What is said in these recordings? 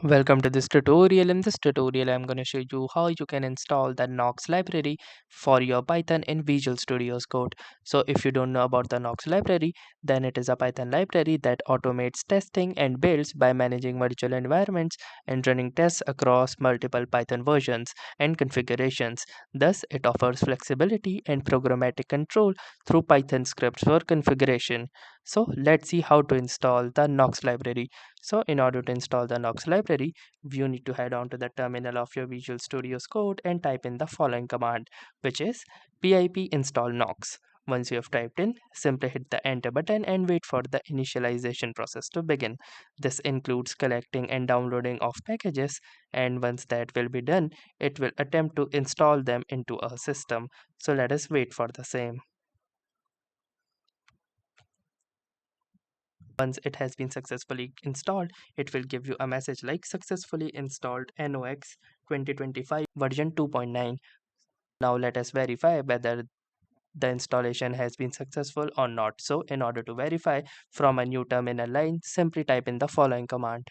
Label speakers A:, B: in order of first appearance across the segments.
A: Welcome to this tutorial. In this tutorial, I'm going to show you how you can install the Nox library for your Python in Visual Studio Code. So if you don't know about the Nox library, then it is a Python library that automates testing and builds by managing virtual environments and running tests across multiple Python versions and configurations. Thus, it offers flexibility and programmatic control through Python scripts for configuration. So let's see how to install the Nox library. So in order to install the Nox library, you need to head on to the terminal of your Visual Studio Code and type in the following command, which is pip install Nox. Once you have typed in, simply hit the enter button and wait for the initialization process to begin. This includes collecting and downloading of packages, and once that will be done, it will attempt to install them into our system. So let us wait for the same. Once it has been successfully installed, it will give you a message like successfully installed NOx 2025 version 2.9. Now let us verify whether the installation has been successful or not. So in order to verify from a new terminal line, simply type in the following command,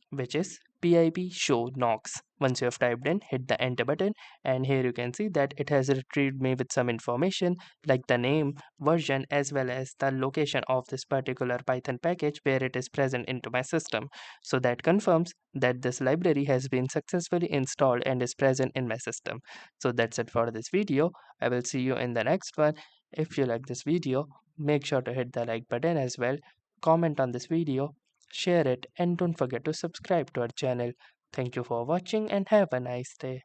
A: which is pip show Nox. Once you have typed in, hit the enter button, and here you can see that it has retrieved me with some information like the name, version, as well as the location of this particular Python package where it is present into my system. So that confirms that this library has been successfully installed and is present in my system. So that's it for this video. I will see you in the next one. If you like this video, make sure to hit the like button as well, comment on this video, share it, and don't forget to subscribe to our channel. Thank you for watching and have a nice day.